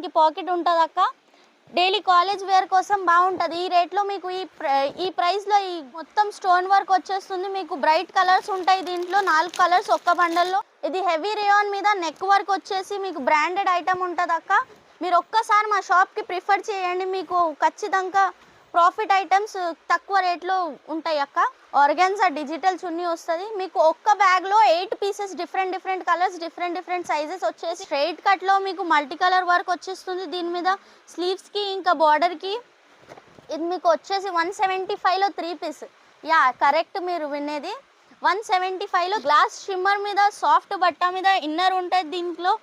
దీనికి పాకెట్ ఉంటుంది అక్క. డైలీ కాలేజ్ వేర్ కోసం బాగుంటుంది. ఈ రేట్లో మీకు ఈ ప్రైస్లో ఈ మొత్తం స్టోన్ వర్క్ వచ్చేస్తుంది. మీకు బ్రైట్ కలర్స్ ఉంటాయి దీంట్లో, 4 కలర్స్ ఒక్క బండల్లో. ఇది హెవీ రేయాన్ మీద నెక్ వర్క్ వచ్చేసి మీకు బ్రాండెడ్ ఐటమ్ ఉంటుంది అక్క. మీరు ఒక్కసారి మా షాప్కి ప్రిఫర్ చేయండి, మీకు ఖచ్చితంగా ప్రాఫిట్ ఐటమ్స్ తక్కువ రేట్లో ఉంటాయి అక్క. ఆర్గాన్జా డిజిటల్ చున్నీ వస్తుంది మీకు. ఒక్క బ్యాగ్లో 8 pieces different colours, different sizes వచ్చేసి స్ట్రైట్ కట్లో మీకు మల్టీ కలర్ వర్క్ వచ్చేస్తుంది దీని మీద, స్లీవ్స్కి ఇంకా బార్డర్కి. ఇది మీకు వచ్చేసి 175లో 3 పీస్. యా కరెక్ట్, మీరు వినేది 175లో. గ్లాస్ షిమ్మర్ మీద సాఫ్ట్ బట్ట మీద ఇన్నర్ ఉంటుంది దీంట్లో.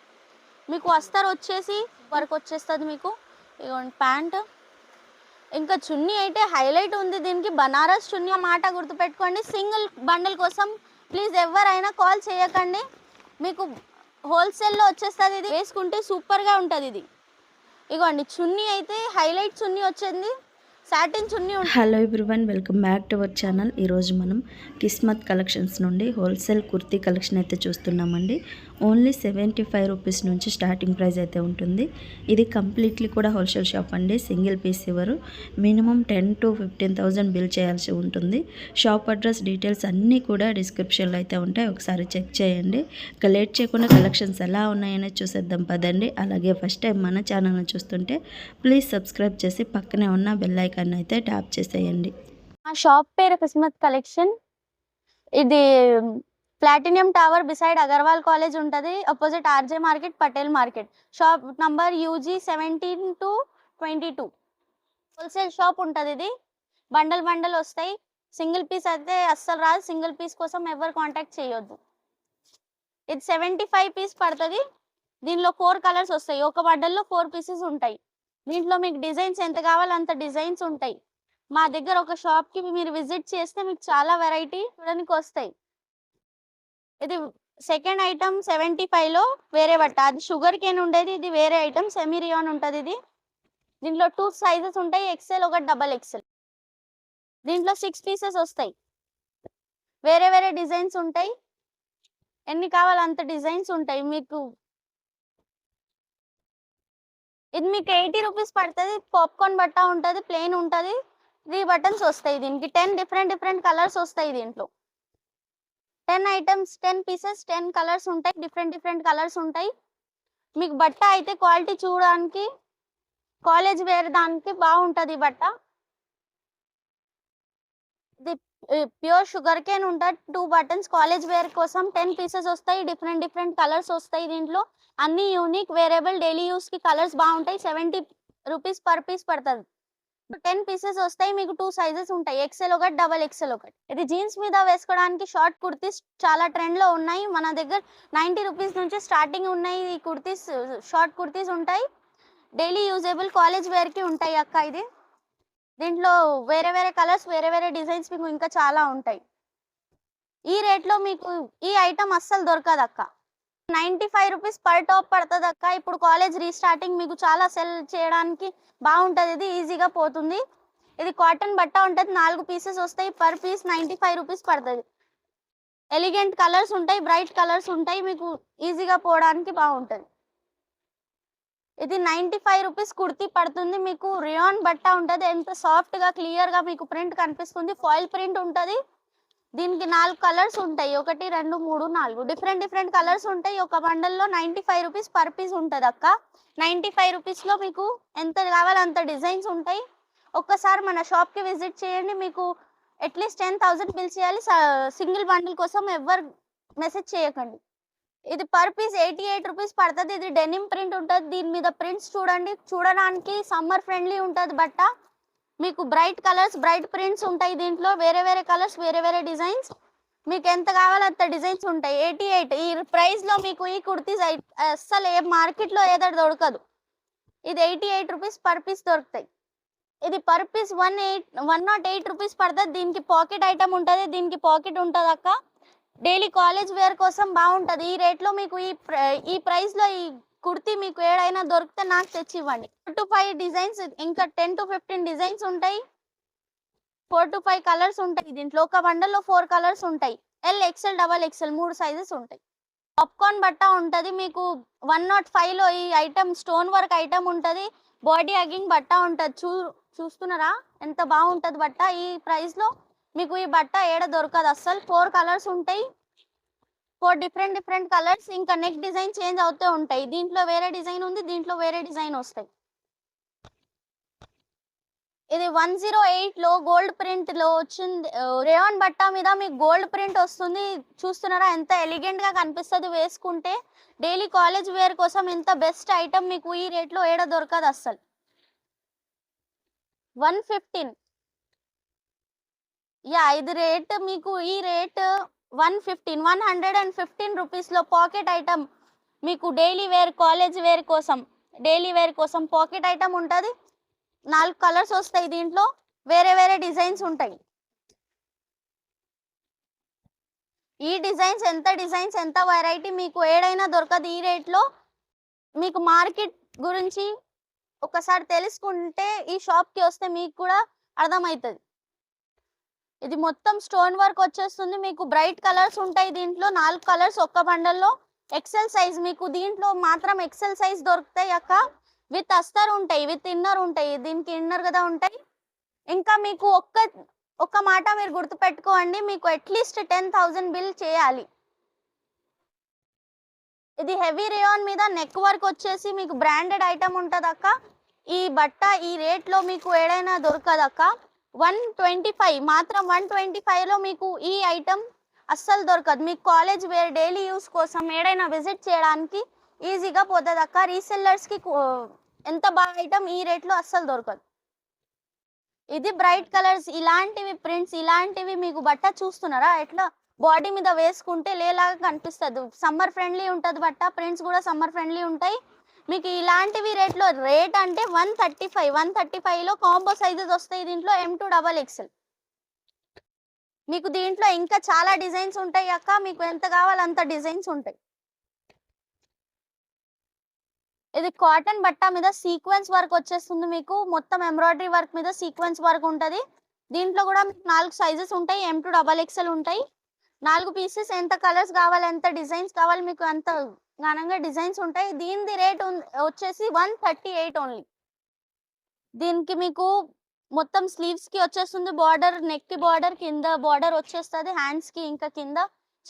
మీకు అస్తర్ వచ్చేసి వర్క్ వచ్చేస్తుంది మీకు. ఇదిగోండి ప్యాంట్. ఇంకా చున్నీ అయితే హైలైట్ ఉంది దీనికి, బనారస్ చున్నీ మాట గుర్తుపెట్టుకోండి. సింగిల్ బండిల్ కోసం ప్లీజ్ ఎవరైనా కాల్ చేయకండి, మీకు హోల్సేల్లో వచ్చేస్తుంది. ఇది వేసుకుంటే సూపర్గా ఉంటుంది. ఇది ఇగోండి చున్నీ అయితే హైలైట్ చున్నీ వచ్చింది, satin chunni. Hello everyone, welcome back to our channel. ఈరోజు మనం కిస్మత్ కలెక్షన్స్ నుండి హోల్సేల్ కుర్తీ కలెక్షన్ అయితే చూస్తున్నామండి. ఓన్లీ 75 రూపీస్ నుంచి స్టార్టింగ్ ప్రైస్ అయితే ఉంటుంది. ఇది కంప్లీట్లీ కూడా హోల్సేల్ షాప్ అండి, సింగిల్ పీస్ ఇవ్వరు. మినిమం 10,000 to 15,000 బిల్ చేయాల్సి ఉంటుంది. షాప్ అడ్రస్ డీటెయిల్స్ అన్నీ కూడా డిస్క్రిప్షన్లో అయితే ఉంటాయి, ఒకసారి చెక్ చేయండి. ఇక లేట్ చేయకుండా కలెక్షన్స్ ఎలా ఉన్నాయని చూసేద్దాం పదండి. అలాగే ఫస్ట్ టైం మన ఛానల్ని చూస్తుంటే ప్లీజ్ సబ్స్క్రైబ్ చేసి పక్కనే ఉన్న బెల్ ఐకాన్ అయితే ట్యాప్ చేసేయండి. ఆ షాప్ పేరు కిస్మత్ కలెక్షన్. ఇది platinum tower beside Agarwal college ఉంటుంది, opposite RJ market, Patel market. Shop number UG 17 to 22. Wholesale shop ఉంటుంది. ఇది బండల్ వస్తాయి, సింగిల్ పీస్ అయితే అస్సలు రాదు. సింగిల్ పీస్ కోసం ఎవరు కాంటాక్ట్ చేయొద్దు. ఇది 75 పీస్ పడుతుంది. దీనిలో 4 కలర్స్ వస్తాయి, ఒక బండల్లో 4 పీసెస్ ఉంటాయి. దీంట్లో మీకు డిజైన్స్ ఎంత కావాలో అంత డిజైన్స్ ఉంటాయి. మా దగ్గర ఒక షాప్కి మీరు విజిట్ చేస్తే మీకు చాలా వెరైటీ చూడడానికి వస్తాయి. ఇది సెకండ్ ఐటమ్ 75లో వేరే బట్ట, అది షుగర్ కేన్ ఉండేది. ఇది వేరే ఐటమ్ సెమీ రియాన్ ఉంటుంది. ఇది దీంట్లో 2 సైజెస్ ఉంటాయి, XL ఒకటి XXL. దీంట్లో 6 పీసెస్ వస్తాయి, వేరే డిజైన్స్ ఉంటాయి. ఎన్ని కావాలో అంత డిజైన్స్ ఉంటాయి మీకు. ఇది మీకు 80 రూపీస్ పడుతుంది. పాప్కార్న్ బట్ట ఉంటుంది, ప్లెయిన్ ఉంటుంది. 3 బటన్స్ వస్తాయి దీనికి. 10 డిఫరెంట్ కలర్స్ వస్తాయి దీంట్లో. 10 ఐటమ్స్, 10 పీసెస్, 10 కలర్స్ ఉంటాయి, డిఫరెంట్ కలర్స్ ఉంటాయి. మీకు బట్ట అయితే క్వాలిటీ చూడడానికి కాలేజ్ వేర్ దానికి బాగుంటుంది బట్ట. ఇది ప్యూర్ షుగర్ కేన్ ఉంటుంది. 2 బటన్స్ కాలేజ్ వేర్ కోసం 10 పీసెస్ వస్తాయి, డిఫరెంట్ కలర్స్ వస్తాయి దీంట్లో. అన్ని యూనిక్ వేరియబుల్ డైలీ యూస్ కి కలర్స్ బాగుంటాయి. 70 రూపీస్ పర్ పీస్ పడుతుంది. 10 పీసెస్ వస్తాయి మీకు. 2 సైజెస్ ఉంటాయి, XL ఒకటి, XXL ఒకటి. ఇది జీన్స్ మీద వేసుకోవడానికి షార్ట్ కుర్తీస్ చాలా ట్రెండ్ లో ఉన్నాయి. మన దగ్గర 90 రూపీస్ నుంచి స్టార్టింగ్ ఉన్నాయి. ఈ కుర్తీస్ షార్ట్ కుర్తీస్ ఉంటాయి, డైలీ యూజబుల్ కాలేజ్ వేర్ కి ఉంటాయి అక్క. ఇది దీంట్లో వేరే కలర్స్, వేరే డిజైన్స్ మీకు ఇంకా చాలా ఉంటాయి. ఈ రేట్ లో మీకు ఈ ఐటమ్ అస్సలు దొరకదు అక్క. 95 రూపీస్ పర్ టాప్ పడుతుంది అక్క. ఇప్పుడు కాలేజ్ రీస్టార్టింగ్, మీకు చాలా సెల్ చేయడానికి బాగుంటుంది. ఇది ఈజీగా పోతుంది. ఇది కాటన్ బట్ట ఉంటుంది, 4 పీసెస్ వస్తాయి, పర్ పీస్ 95 రూపీస్ పడుతుంది. ఎలిగెంట్ కలర్స్ ఉంటాయి, బ్రైట్ కలర్స్ ఉంటాయి, మీకు ఈజీగా పోవడానికి బాగుంటుంది. ఇది 95 రూపీస్ కుర్తీ పడుతుంది మీకు. రియాన్ బట్ట ఉంటుంది, ఎంత సాఫ్ట్ గా క్లియర్ గా మీకు ప్రింట్ కనిపిస్తుంది. ఫాయిల్ ప్రింట్ ఉంటుంది. దీనికి 4 కలర్స్ ఉంటాయి, 1 2 3 4 డిఫరెంట్ కలర్స్ ఉంటాయి. ఒక బండల్లో 95 రూపీస్ పర్ పీస్ ఉంటుంది అక్క. 95 రూపీస్ లో మీకు ఎంత కావాలో అంత డిజైన్స్ ఉంటాయి. ఒక్కసారి మన షాప్ కి విజిట్ చేయండి, మీకు అట్లీస్ట్ 10,000 బిల్ చేయాలి. సింగిల్ బండిల్ కోసం ఎవరు మెసేజ్ చేయకండి. ఇది పర్ పీస్ 88 రూపీస్ పడుతుంది. ఇది డెనిమ్ ప్రింట్ ఉంటుంది. దీని మీద ప్రింట్స్ చూడండి, చూడడానికి సమ్మర్ ఫ్రెండ్లీ ఉంటుంది బట్ట. మీకు బ్రైట్ కలర్స్, బ్రైట్ ప్రింట్స్ ఉంటాయి దీంట్లో. వేరే కలర్స్, వేరే డిజైన్స్. మీకు ఎంత కావాలో అంత డిజైన్స్ ఉంటాయి. 88 ఈ ప్రైస్ లో మీకు ఈ కుర్తీస్ అస్సలు ఏ మార్కెట్ లో ఏదో దొరకదు. ఇది 88 రూపీస్ పర్ పీస్ దొరుకుతాయి. ఇది పర్ పీస్ 108 రూపీస్ పడుతుంది. దీనికి పాకెట్ ఐటమ్ ఉంటుంది, దీనికి పాకెట్ ఉంటుంది అక్క. డైలీ కాలేజ్ వేర్ కోసం బాగుంటుంది. ఈ రేట్ లో మీకు ఈ ప్రైస్ లో ఈ కుర్తీ మీకు ఏడైనా దొరికితే నాకు తెచ్చి ఇవ్వండి. 4 to 5 డిజైన్స్, ఇంకా 10 to 15 డిజైన్స్ ఉంటాయి. 4 to 5 కలర్స్ ఉంటాయి దీంట్లో. ఒక బండల్లో 4 కలర్స్ ఉంటాయి. L, XL, XXL 3 సైజెస్ ఉంటాయి. పాప్కార్న్ బట్ట ఉంటది మీకు 105 లో ఈ ఐటమ్ స్టోన్ వర్క్ ఐటమ్ ఉంటది. బాడీ హగ్గింగ్ బట్ట ఉంటది. చూస్తున్నారా ఎంత బాగుంటది బట్ట. ఈ ప్రైస్ లో మీకు ఈ బట్ట ఏడ దొరకదు అస్సలు. 4 కలర్స్ ఉంటాయి. 4 డిఫరెంట్ కలర్స్. ఇంకా నెక్ డిజైన్ చేంజ్ అవుతూ ఉంటాయి. దీంట్లో వేరే డిజైన్ ఉంది, దీంట్లో వేరే డిజైన్ వస్తాయి. ఇది 108 లో గోల్డ్ ప్రింట్ లో వచ్చింది. రేయాన్ బట్ట మీద మీకు గోల్డ్ ప్రింట్ వస్తుంది. చూస్తున్నారా ఎంత ఎలిగెంట్ గా కనిపిస్తుంది వేసుకుంటే. డైలీ కాలేజ్ వేర్ కోసం ఎంత బెస్ట్ ఐటమ్ మీకు ఈ రేట్ లో ఏడ దొరకదు అస్సలు. 115. యా ఇది రేట్ మీకు ఈ రేట్ 115 రూపీస్ లో పాకెట్ ఐటమ్ మీకు డైలీ వేర్ కాలేజ్ వేర్ కోసం, డైలీ వేర్ కోసం పాకెట్ ఐటమ్ ఉంటది. 4 కలర్స్ వస్తాయి. దీంట్లో వేరే వేరే డిజైన్స్ ఉంటాయి. ఈ డిజైన్స్ ఎంత వెరైటీ మీకు ఏడైనా దొరకదు ఈ రేట్ లో. మీకు మార్కెట్ గురించి ఒకసారి తెలుసుకుంటే ఈ షాప్ కి వస్తే మీకు కూడా అర్థమవుతుంది. ఇది మొత్తం స్టోన్ వర్క్ వచ్చేస్తుంది. మీకు బ్రైట్ కలర్స్ ఉంటాయి. దీంట్లో 4 కలర్స్ ఒక్క బండల్లో. ఎక్సెల్ సైజ్ మీకు దీంట్లో మాత్రం ఎక్సెల్ సైజ్ దొరుకుతాయి అక్క. విత్ అస్తర్ ఉంటాయి, విత్ ఇన్నర్ ఉంటాయి. దీనికి ఇన్నర్ కదా ఉంటాయి. ఇంకా మీకు ఒక్క మాట మీరు గుర్తు పెట్టుకోండి, మీకు అట్లీస్ట్ 10,000 బిల్ చేయాలి. ఇది హెవీ రేయాన్ మీద నెక్ వర్క్ వచ్చేసి మీకు బ్రాండెడ్ ఐటమ్ ఉంటది అక్క. ఈ బట్ట ఈ రేట్ లో మీకు ఏడైనా దొరకదు అక్క. 125 మాత్రం 125 లో మీకు ఈ ఐటమ్ అస్సలు దొరకదు. మీకు కాలేజ్ వేర్ డైలీ యూస్ కోసం ఏడైనా విజిట్ చేయడానికి ఈజీగా పోతుంది అక్క. రీసెల్లర్స్ కి ఎంత బాగా ఐటమ్ ఈ రేట్ లో అస్సలు దొరకదు. ఇది బ్రైట్ కలర్స్, ఇలాంటివి ప్రింట్స్, ఇలాంటివి మీకు బట్ట చూస్తున్నారా ఎట్లా బాడీ మీద వేసుకుంటే లేలాగా కనిపిస్తుంది. సమ్మర్ ఫ్రెండ్లీ ఉంటది బట్ట. ప్రింట్స్ కూడా సమ్మర్ ఫ్రెండ్లీ ఉంటాయి. మీకు ఇలాంటివి రేట్లో రేట్ అంటే 135 లో కాంబో సైజెస్ వస్తాయి. దీంట్లో M2XXL. మీకు దీంట్లో ఇంకా చాలా డిజైన్స్ ఉంటాయి అక్క. మీకు ఎంత కావాలో అంత డిజైన్స్ ఉంటాయి. ఇది కాటన్ బట్ట మీద సీక్వెన్స్ వర్క్ వచ్చేస్తుంది. మీకు మొత్తం ఎంబ్రాయిడరీ వర్క్ మీద సీక్వెన్స్ వర్క్ ఉంటది. దీంట్లో కూడా మీకు 4 సైజెస్ ఉంటాయి. M2XXL ఉంటాయి. 4 పీసెస్ ఎంత కలర్స్ కావాలి, ఎంత డిజైన్స్ కావాలి మీకు అంత ఘనంగా డిజైన్స్ ఉంటాయి. దీని రేట్ వచ్చేసి 138 ఓన్లీ. దీనికి మీకు మొత్తం స్లీవ్స్ కి వచ్చేస్తుంది బార్డర్, నెక్ కి బార్డర్, కింద బార్డర్ వచ్చేస్తుంది హ్యాండ్స్ కి. ఇంకా కింద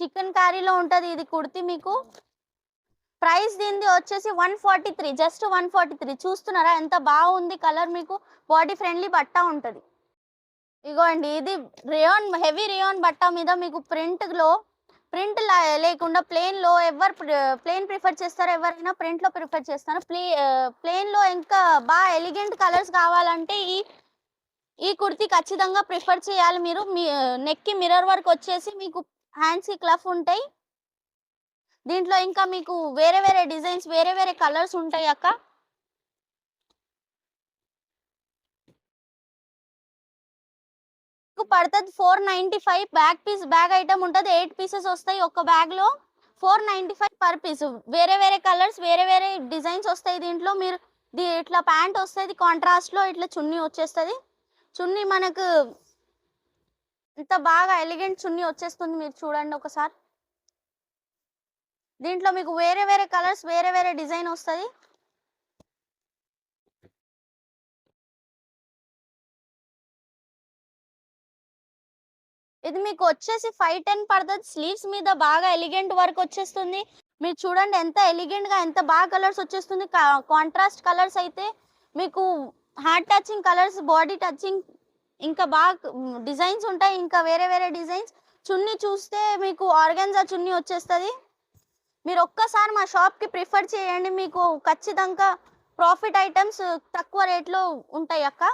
చికెన్ కారీలో ఉంటది ఇది కుర్తి. మీకు ప్రైస్ దీనిది వచ్చేసి 143, జస్ట్ 143. చూస్తున్నారా ఎంత బాగుంది కలర్. మీకు బాడీ ఫ్రెండ్లీ బట్ట ఉంటది. ఇగోండి ఇది రేయాన్, హెవీ రేయాన్ బట్ట మీద మీకు ప్రింట్ లేకుండా ప్లేన్ లో ప్లేన్ ప్రిఫర్ చేస్తారో ఎవరైనా ప్రింట్ లో ప్రిఫర్ చేస్తాను. ప్లేన్ లో ఇంకా బాగా ఎలిగెంట్ కలర్స్ కావాలంటే ఈ కుర్తీ ఖచ్చితంగా ప్రిఫర్ చేయాలి మీరు. మీ నెక్ కి మిర్రర్ వర్క్ వచ్చేసి మీకు హ్యాండ్స్ కి క్లఫ్ ఉంటాయి. దీంట్లో ఇంకా మీకు వేరే వేరే డిజైన్స్, వేరే వేరే కలర్స్ ఉంటాయి అక్క. పడుతుంది 495. బ్యాగ్ ఐటమ్ ఉంటుంది. 8 పీసెస్ వస్తాయి ఒక్క బ్యాగ్ లో. 495 పర్ పీస్. వేరే వేరే కలర్స్, వేరే వేరే డిజైన్స్ వస్తాయి. దీంట్లో మీరు ఇట్లా ప్యాంట్ వస్తుంది కాంట్రాస్ట్ లో, ఇట్లా చున్నీ వచ్చేస్తుంది. చున్నీ మనకు ఇంత బాగా ఎలిగెంట్ చున్నీ వచ్చేస్తుంది. మీరు చూడండి ఒకసారి. దీంట్లో మీకు వేరే వేరే కలర్స్, వేరే వేరే డిజైన్ వస్తుంది. ఇది మీకు వచ్చేసి 510 పడుతుంది. స్లీవ్స్ మీద బాగా ఎలిగెంట్ వర్క్ వచ్చేస్తుంది. మీరు చూడండి ఎంత ఎలిగెంట్ గా, ఎంత బాగా కలర్స్ వచ్చేస్తుంది. కాంట్రాస్ట్ కలర్స్ అయితే మీకు heart touching colours, body touching, ఇంకా బాగా డిజైన్స్ ఉంటాయి. ఇంకా వేరే వేరే డిజైన్స్. చున్నీ చూస్తే మీకు ఆర్గాన్జా చున్నీ వచ్చేస్తుంది. మీరు ఒక్కసారి మా షాప్ కి ప్రిఫర్ చేయండి. మీకు ఖచ్చితంగా ప్రాఫిట్ ఐటమ్స్ తక్కువ రేట్లో ఉంటాయి అక్క.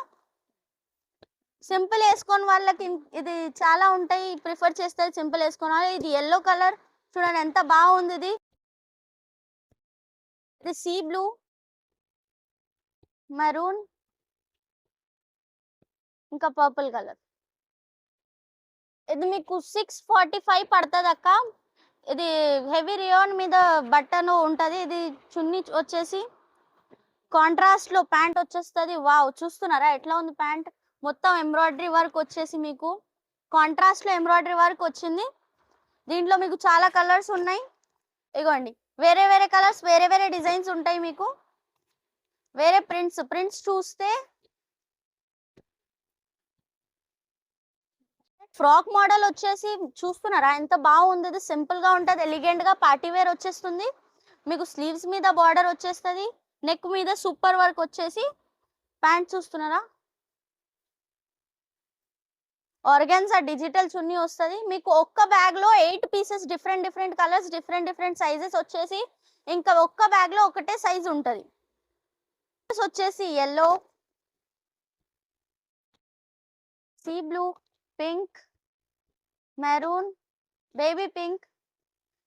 సింపుల్ వేసుకొని వాళ్ళకి ఇది చాలా ఉంటాయి, ప్రిఫర్ చేస్తారు సింపుల్ వేసుకొని వాళ్ళు. ఇది ఎల్లో కలర్ చూడండి ఎంత బాగుంది. ఇది సీ బ్లూ, మెరూన్, ఇంకా పర్పుల్ కలర్. ఇది మీకు 645 పడుతుంది అక్క. ఇది హెవీ రియాన్ మీద బట్టను ఉంటది. ఇది చున్నీ వచ్చేసి కాంట్రాస్ట్ లో ప్యాంట్ వచ్చేస్తుంది. వావ్, చూస్తున్నారా ఎట్లా ఉంది ప్యాంట్. మొత్తం ఎంబ్రాయిడరీ వర్క్ వచ్చేసి మీకు కాంట్రాస్ట్ లో ఎంబ్రాయిడరీ వర్క్ వచ్చింది. దీంట్లో మీకు చాలా కలర్స్ ఉన్నాయి. ఇగోండి వేరే వేరే కలర్స్, వేరే వేరే డిజైన్స్ ఉంటాయి మీకు. వేరే ప్రింట్స్ చూస్తే ఫ్రాక్ మోడల్ వచ్చేసి చూస్తున్నారా ఎంత బాగుంది. ఇది సింపుల్ గా ఉంటది, ఎలిగెంట్ గా పార్టీ వేర్ వచ్చేస్తుంది. మీకు స్లీవ్స్ మీద బార్డర్ వచ్చేస్తుంది, నెక్ మీద సూపర్ వర్క్ వచ్చేసి ప్యాంట్ చూస్తున్నారా. ఆర్గాన్జా డిజిటల్ చున్నీ వస్తుంది మీకు. ఒక్క బ్యాగ్ లో 8 pieces, different different colours, different different sizes వచ్చేసి ఇంకా ఒక్క బ్యాగ్ లో ఒకటే సైజ్ ఉంటది. వచ్చేసి yellow, sea blue, pink, maroon, baby pink,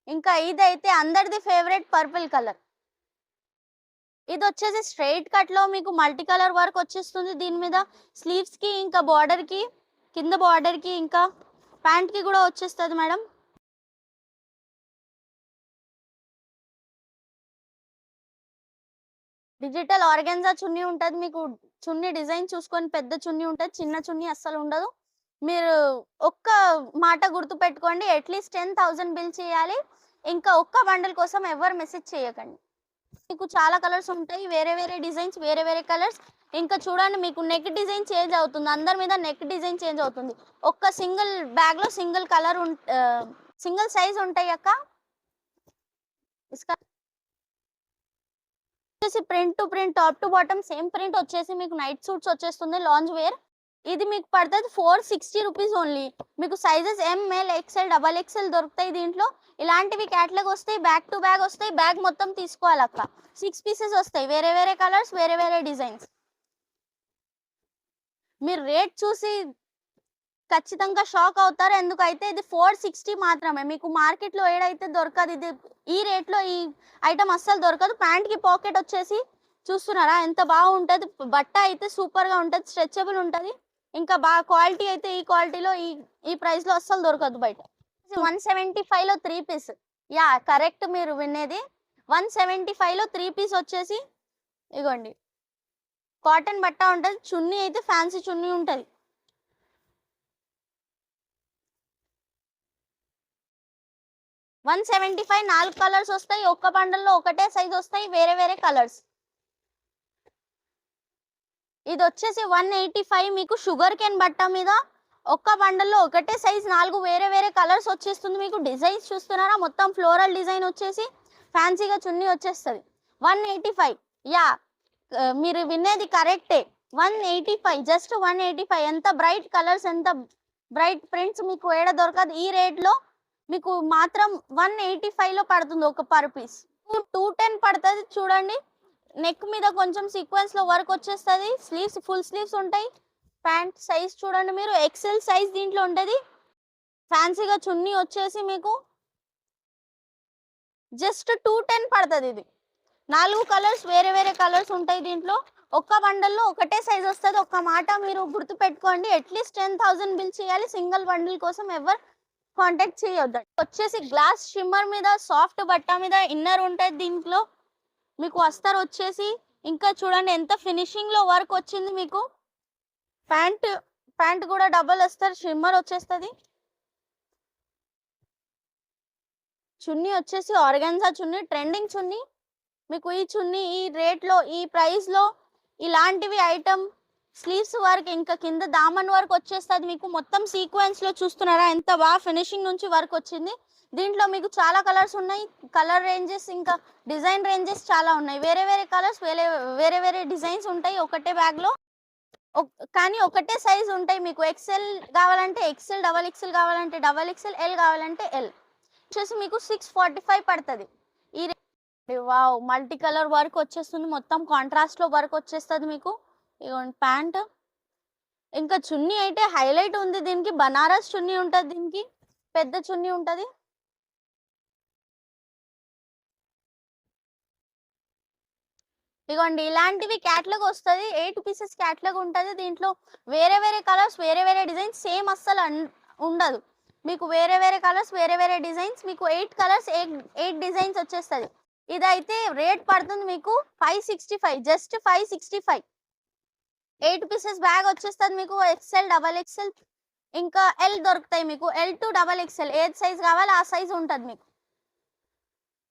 ఇంకా ఇదైతే అందరిది ఫేవరెట్ పర్పుల్ కలర్. ఇది వచ్చేసి స్ట్రైట్ కట్ లో మీకు మల్టీ కలర్ వర్క్ వచ్చేస్తుంది దీని మీద. స్లీవ్స్ కి ఇంకా బార్డర్ కి, కింద బార్డర్ కి ఇంకా ప్యాంట్ కి కూడా వచ్చేస్తుంది మేడం. డిజిటల్ ఆర్గాన్జా చున్నీ ఉంటుంది మీకు. చున్నీ డిజైన్ చూసుకొని పెద్ద చున్నీ ఉంటుంది, చిన్న చున్నీ అస్సలు ఉండదు. మీరు ఒక్క మాట గుర్తు పెట్టుకోండి, అట్లీస్ట్ 10,000 బిల్ చేయాలి. ఇంకా ఒక్క బండల్ కోసం ఎవరు మెసేజ్ చేయకండి. మీకు చాలా కలర్స్ ఉంటాయి, వేరే వేరే డిజైన్స్, వేరే వేరే కలర్స్. ఇంకా చూడండి మీకు నెక్ డిజైన్ చేంజ్ అవుతుంది, అందరి మీద నెక్ డిజైన్ చేంజ్ అవుతుంది. ఒక్క సింగిల్ బ్యాగ్ లో సింగిల్ కలర్ సింగిల్ సైజ్ ఉంటాయి అక్క. వచ్చేసి print to print, top to bottom same print వచ్చేసి మీకు నైట్ సూట్స్ వచ్చేస్తుంది, లాంజ్ వేర్. ఇది మీకు పడుతుంది 460 రూపీస్ ఓన్లీ. మీకు సైజెస్ ML, XL, XXL దొరుకుతాయి దీంట్లో. ఇలాంటివి క్యాటలాగ్ వస్తాయి, బ్యాగ్ టు బ్యాగ్ వస్తాయి. బ్యాగ్ మొత్తం తీసుకోవాలి అక్క. 6 పీసెస్ వస్తాయి, వేరే వేరే కలర్స్, వేరే వేరే డిజైన్స్. మీరు రేట్ చూసి ఖచ్చితంగా షాక్ అవుతారు, ఎందుకైతే ఇది 460 మాత్రమే. మీకు మార్కెట్ లో ఏడైతే దొరకదు ఇది, ఈ రేట్ లో ఈ ఐటమ్ అస్సలు దొరకదు. ప్యాంట్ కి పాకెట్ వచ్చేసి చూస్తున్నారా ఎంత బాగుంటది. బట్ట అయితే సూపర్ గా ఉంటది, స్ట్రెచబుల్ ఉంటది. ఇంకా బాగా క్వాలిటీ అయితే ఈ క్వాలిటీలో ఈ ప్రైస్ లో అస్సలు దొరకదు బయట. 175 లో 3 పీస్. యా కరెక్ట్, మీరు వినేది 175 లో 3 పీస్ వచ్చేసి ఇగోండి. కాటన్ బట్ట ఉంటది, చున్నీ అయితే ఫ్యాన్సీ చున్నీ ఉంటది. $175 4 కలర్స్ వస్తాయి, ఒక్క బండల్లో ఒకటే సైజ్ వస్తాయి, వేరే వేరే కలర్స్. ఇది వచ్చేసి 185 మీకు షుగర్ కేన్ బట్ట మీద ఒక్క బండల్లో ఒకటే సైజ్ 4 వేరే వేరే కలర్స్ వచ్చేస్తుంది మీకు. డిజైన్స్ చూస్తున్నారా, మొత్తం ఫ్లోరల్ డిజైన్ వచ్చేసి ఫ్యాన్సీగా చున్నీ వచ్చేస్తుంది. 185. యా మీరు వినేది కరెక్టే, 185, జస్ట్ 185. ఎంత బ్రైట్ కలర్స్, ఎంత బ్రైట్ ప్రింట్స్ మీకు ఏడ దొరకదు. ఈ రేట్ లో మీకు మాత్రం 185 లో పడుతుంది ఒక పర్ పీస్. 210 పడుతుంది చూడండి. నెక్ మీద కొంచెం సీక్వెన్స్ లో వర్క్ వచ్చేస్తుంది, స్లీవ్స్ ఫుల్ స్లీవ్స్ ఉంటాయి. ప్యాంట్ సైజ్ చూడండి మీరు, XL సైజ్ దీంట్లో ఉంటది. ఫ్యాన్సీగా చున్నీ వచ్చేసి మీకు జస్ట్ 210 పడుతుంది. ఇది 4 కలర్స్, వేరే వేరే కలర్స్ ఉంటాయి దీంట్లో. ఒక్క బండల్లో ఒకటే సైజ్ వస్తుంది. ఒక్క మాట మీరు గుర్తు పెట్టుకోండి, అట్లీస్ట్ 10,000 బిల్ చేయాలి. సింగిల్ బండిల్ కోసం ఎవరు కాంటాక్ట్ చేయొద్దు. వచ్చేసి గ్లాస్ షిమ్మర్ మీద సాఫ్ట్ బట్ట మీద ఇన్నర్ ఉంటుంది దీంట్లో మీకు. వస్తారు వచ్చేసి ఇంకా చూడండి ఎంత ఫినిషింగ్ లో వర్క్ వచ్చింది మీకు. ప్యాంట్ కూడా డబల్ వస్తారు, షిమ్మర్ వచ్చేస్తుంది. చున్నీ వచ్చేసి ఆర్గాన్జా చున్నీ, ట్రెండింగ్ చున్నీ మీకు. ఈ చున్నీ ఈ రేట్ లో, ఈ ప్రైస్ లో ఇలాంటివి ఐటమ్, స్లీవ్స్ వర్క్ ఇంకా కింద దామన్ వర్క్ వచ్చేస్తుంది మీకు. మొత్తం సీక్వెన్స్ లో చూస్తున్నారా ఎంత బాగా ఫినిషింగ్ నుంచి వర్క్ వచ్చింది. దీంట్లో మీకు చాలా కలర్స్ ఉన్నాయి, కలర్ రేంజెస్ ఇంకా డిజైన్ రేంజెస్ చాలా ఉన్నాయి. వేరే వేరే కలర్స్, వేరే వేరే డిజైన్స్ ఉంటాయి ఒకటే బ్యాగ్ లో. కానీ ఒకటే సైజ్ ఉంటాయి మీకు. XL కావాలంటే XL, XXL కావాలంటే XXL, L కావాలంటే L. వచ్చేసి మీకు 645 పడుతుంది. ఈ వావ్ మల్టీ కలర్ వర్క్ వచ్చేస్తుంది, మొత్తం కాంట్రాస్ట్ లో వర్క్ వచ్చేస్తుంది మీకు. ఇదిగోండి ప్యాంట్. ఇంకా చున్నీ అయితే హైలైట్ ఉంది దీనికి, బనారస్ చున్నీ ఉంటుంది దీనికి, పెద్ద చున్నీ ఉంటుంది. ఇగోండి ఇలాంటివి క్యాటలాగ్ వస్తుంది, 8 పీసెస్ క్యాటలాగ్ ఉంటుంది దీంట్లో. వేరే వేరే కలర్స్, వేరే వేరే డిజైన్స్, సేమ్ అస్సలు ఉండదు మీకు. వేరే వేరే కలర్స్, వేరే వేరే డిజైన్స్ మీకు. 8 కలర్స్, 8 డిజైన్స్ వచ్చేస్తుంది. ఇదైతే రేట్ పడుతుంది మీకు 565, జస్ట్ 565. 8 పీసెస్ బ్యాగ్ వచ్చేస్తుంది మీకు. XL, XXL ఇంకా L దొరుకుతాయి మీకు. L to XXL ఏది సైజ్ కావాలి ఆ సైజ్ ఉంటుంది మీకు.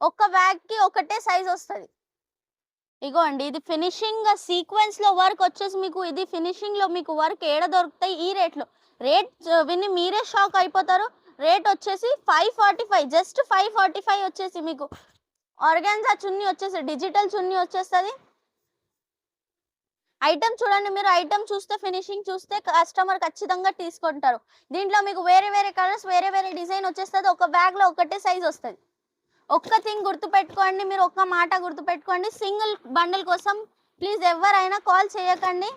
ఒక్క బ్యాగ్ కి ఒకటే సైజ్ వస్తుంది. ఇగో అండి, ఇది ఫినిషింగ్ సీక్వెన్స్ లో వర్క్ వచ్చేసి మీకు ఇది ఫినిషింగ్ లో మీకు వర్క్ ఏడ దొరుకుతాయి ఈ రేట్ లో. రేట్ విని మీరే షాక్ అయిపోతారు. రేట్ వచ్చేసి 545, జస్ట్ 545 వచ్చేసి మీకు ఆర్గాన్జా చున్నీ వచ్చేసి డిజిటల్ చున్నీ వచ్చేస్తుంది. ఐటమ్ చూడండి, మీరు ఐటమ్ చూస్తే ఫినిషింగ్ చూస్తే కస్టమర్ ఖచ్చితంగా తీసుకుంటారు. దీంట్లో మీకు వేరే వేరే కలర్స్ వేరే వేరే డిజైన్ వచ్చేస్తుంది. ఒక బ్యాగ్ లో ఒకటే సైజ్ వస్తుంది. ఒక్క థింగ్ గుర్తుపెట్టుకోండి, మీరు ఒక్క మాట గుర్తుపెట్టుకోండి, సింగిల్ బండిల్ కోసం ప్లీజ్ ఎవరైనా కాల్ చేయకండి.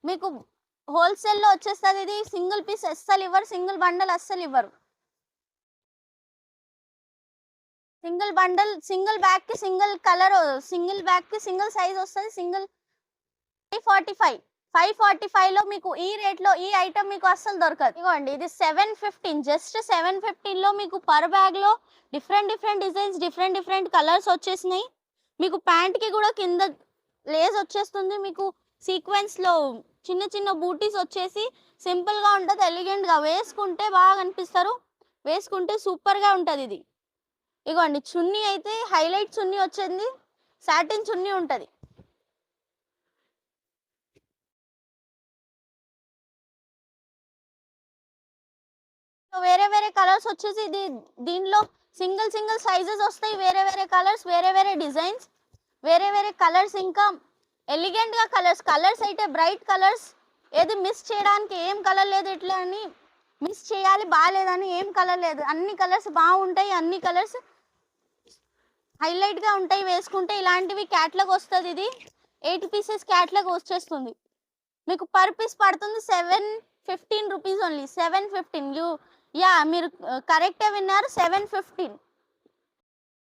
మీకు హోల్సేల్లో వచ్చేస్తుంది. ఇది సింగిల్ పీస్ అస్సలు ఇవ్వరు, సింగిల్ బండల్ అస్సలు ఇవ్వరు. సింగిల్ బండల్ సింగిల్ బ్యాగ్ కి సింగిల్ కలర్, సింగిల్ బ్యాగ్ కి సింగిల్ సైజ్ వస్తుంది. సింగిల్ 545 లో మీకు ఈ రేట్ లో ఈ ఐటమ్ మీకు అస్సలు దొరకదు. ఇగోండి, ఇది 715, జస్ట్ 715 లో మీకు పర్ బ్యాగ్ లో different different designs different different colours వచ్చేసినాయి. మీకు ప్యాంట్ కి కూడా కింద లేస్ వచ్చేస్తుంది. మీకు సీక్వెన్స్ లో చిన్న చిన్న బూటీస్ వచ్చేసి సింపుల్ గా ఉంటది, ఎలిగెంట్ గా వేసుకుంటే బాగా కనిపిస్తారు, వేసుకుంటే సూపర్ గా ఉంటది ఇది. ఇగోండి, చున్నీ అయితే హైలైట్ చున్నీ వచ్చింది, సాటిన్ చున్నీ ఉంటది. వేరే వేరే కలర్స్ వచ్చేసి ఇది దీనిలో సింగిల్ సింగిల్ సైజెస్ వస్తాయి. వేరే వేరే కలర్స్ వేరే వేరే డిజైన్స్ వేరే వేరే కలర్స్, ఇంకా ఎలిగెంట్ గా కలర్స్ అయితే బ్రైట్ కలర్స్. ఏది మిస్ చేయడానికి ఏం కలర్ లేదు, ఇట్లా అని మిస్ చేయాలి బాగాలేదని ఏం కలర్ లేదు, అన్ని కలర్స్ బాగుంటాయి. అన్ని కలర్స్ హైలైట్ గా ఉంటాయి వేసుకుంటే. ఇలాంటివి క్యాట్లాగ్ వస్తుంది. ఇది 8 పీసెస్ క్యాట్లాగ్ వచ్చేస్తుంది. మీకు పర్ పీస్ పడుతుంది 715 రూపీస్ ఓన్లీ. 715 యా, మీరు కరెక్టే విన్నారు, 715.